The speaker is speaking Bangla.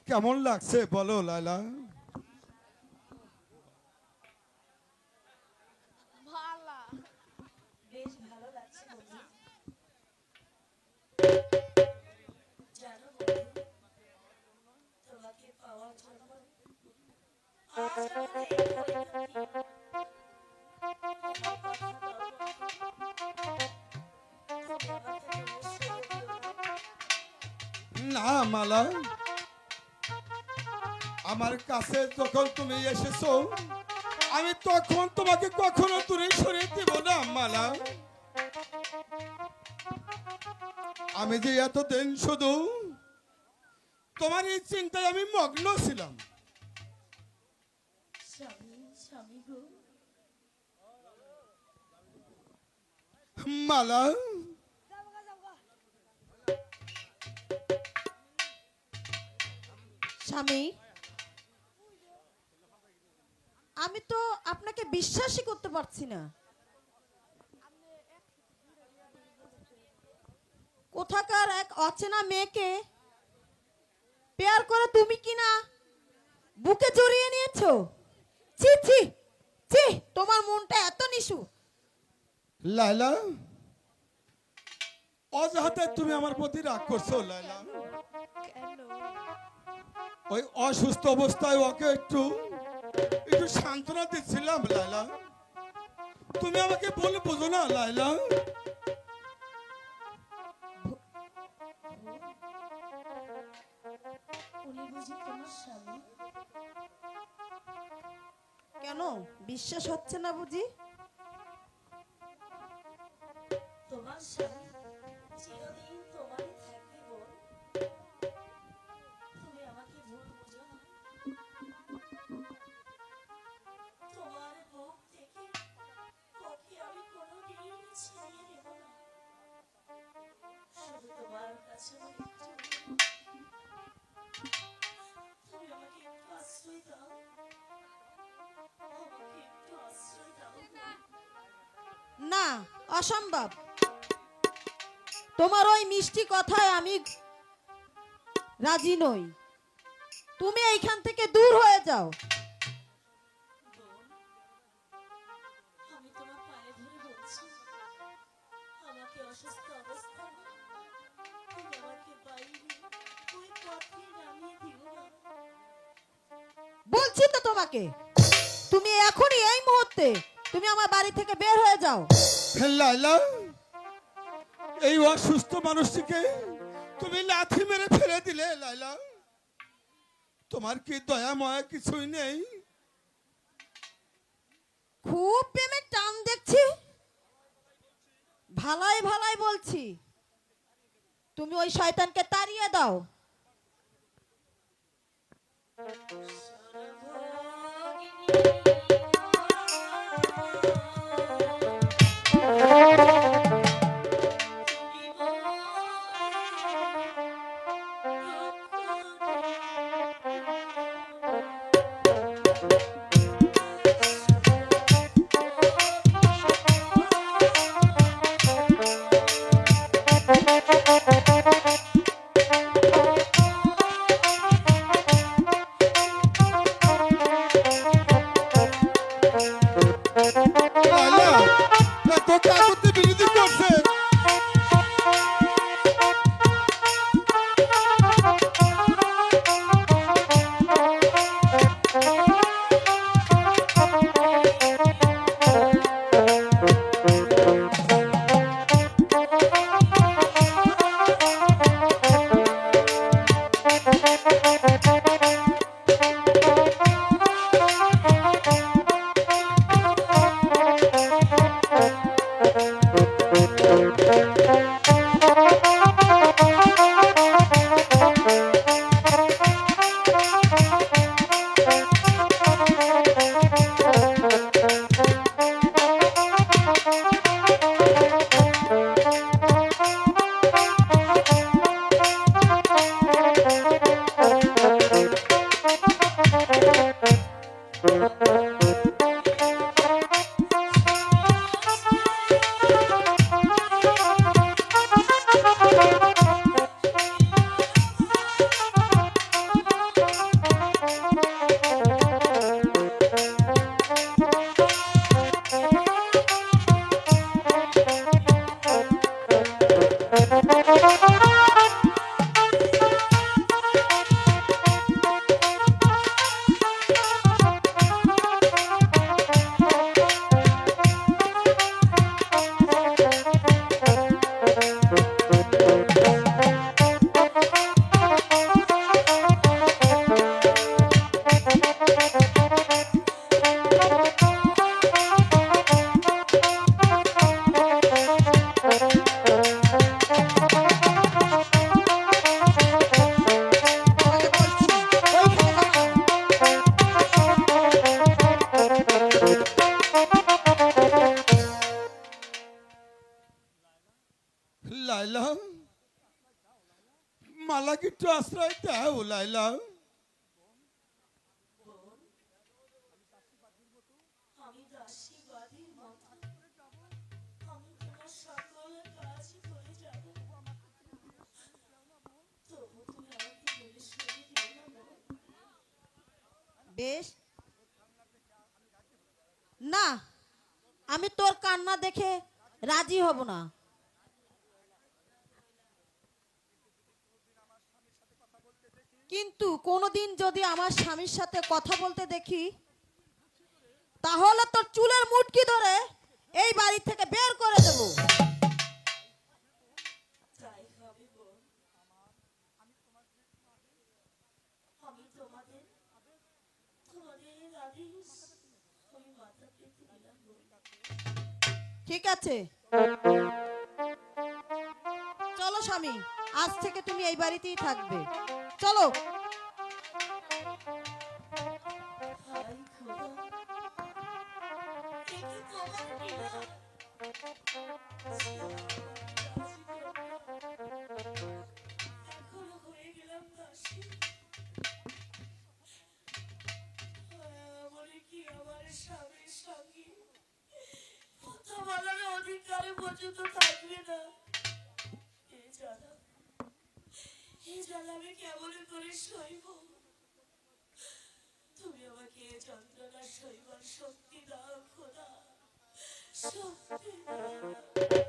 কেমন লাগছে বলো লায়লা? ভালা বেশ ভালো লাগছে বন্ধু। জানো বন্ধু, তোমাকে পাওয়ার জন্য আজ আমার এই পরিণতি। তোমার কথা দাও বন্ধু, তুমি আমাকে দূরে সরে দিও না। না মালা, আমার কাছে যখন তুমি এসেছো আমি তখন তোমাকে কখনো দূরে সরিয়ে দিব না মালা। আমি যে এতদিন শুধু তোমার এই চিন্তায় আমি মগ্ন ছিলাম। স্বামী, স্বামী গো, মালা, স্বামী, আমি তো আপনাকে বিশ্বাসই করতে পারছি না। কোথাকার এক অচেনা মেয়েকে পেয়ার করে তুমি কিনা বুকে জড়িয়ে নিয়েছো। ছি ছি ছি, তোমার মনটা এত নিশু। লায়লা, অজাহাতে তুমি আমার প্রতি রাগ করছো লায়লা। কেন? ওই অসুস্থ অবস্থায় ওকে একটু একটু সান্ত্বনা দিচ্ছিলাম লায়লা। তুমি আমাকে বলে বুঝো না লায়লা। উনি বুঝি তোমার স্বামী? কেন বিশ্বাস হচ্ছে না বুঝি? তোমার স্বামী চিরদিন তোমারই থাকবে বোন। তুমি আমাকে ভুল বুঝো না। তোমার বুক থেকে ওকে আমি কোনোদিন ছিনিয়ে নেব না। শুধু তোমার কাছে আমার একটু, তুমি আমাকে একটু আশ্রয় দাও। আমাকে একটু আশ্রয় দাও। না, অসম্ভব। তোমার ওই মিষ্টি কথায় আমি রাজি নই। তুমি এইখান থেকে দূর হয়ে যাও। বোন, আমি তোমার পায়ে ধরে বলছি, আমাকে অসুস্থ অবস্থায় তুমি আমাকে বাইরে ওই পথে নামিয়ে দিও না। বলছি তো তোমাকে, তুমি এখনই এই মুহূর্তে তুমি আমার বাড়ি থেকে বের হয়ে যাও। লায়লা, এই অসুস্থ মানুষটিকে তুমি লাথি মেরে ফেলে দিলে লায়লা। তোমার কি দয়া ময়া কিছুই নেই? খুব প্রেমের টান দেখছি। ভালাই ভালাই বলছি, তুমি ওই শয়তানকে তাড়িয়ে দাও। লাইলা। আমি দাসী বাদীর মতো আমি তোমার সকল কাজ করে যাব, তবু তুমি আমাকে বলে শুনে দিও না বোন। বেশ, না আমি তোর কান্না দেখে রাজি হব না। কিন্তু কোনোদিন যদি আমার স্বামীর সাথে কথা বলতে দেখি, তাহলে তোর চুলের মুটকি ধরে এই বাড়ি থেকে বের করে দেব। তাই হবে বোন, আমি তোমাদের তোমাদের আদেশ আমি মাথা পেতে দিলাম বোন। ঠিক আছে, চলো স্বামী, আজ থেকে তুমি এই বাড়িতেই থাকবে। চলো। হায় খোদা, এ কি তোমার লীলা? এখনো হয়ে গেলাম দাসী। বলে কি আমার স্বামীর সঙ্গে কথা বলার অধিকার পর্যন্ত থাকবে না। এ জ্বালা, এ জ্বালা আমি কেমন করে সইব? তুমি আমাকে এ যন্ত্রণা সইবার শক্তি দাও খোদা, শক্তি দাও।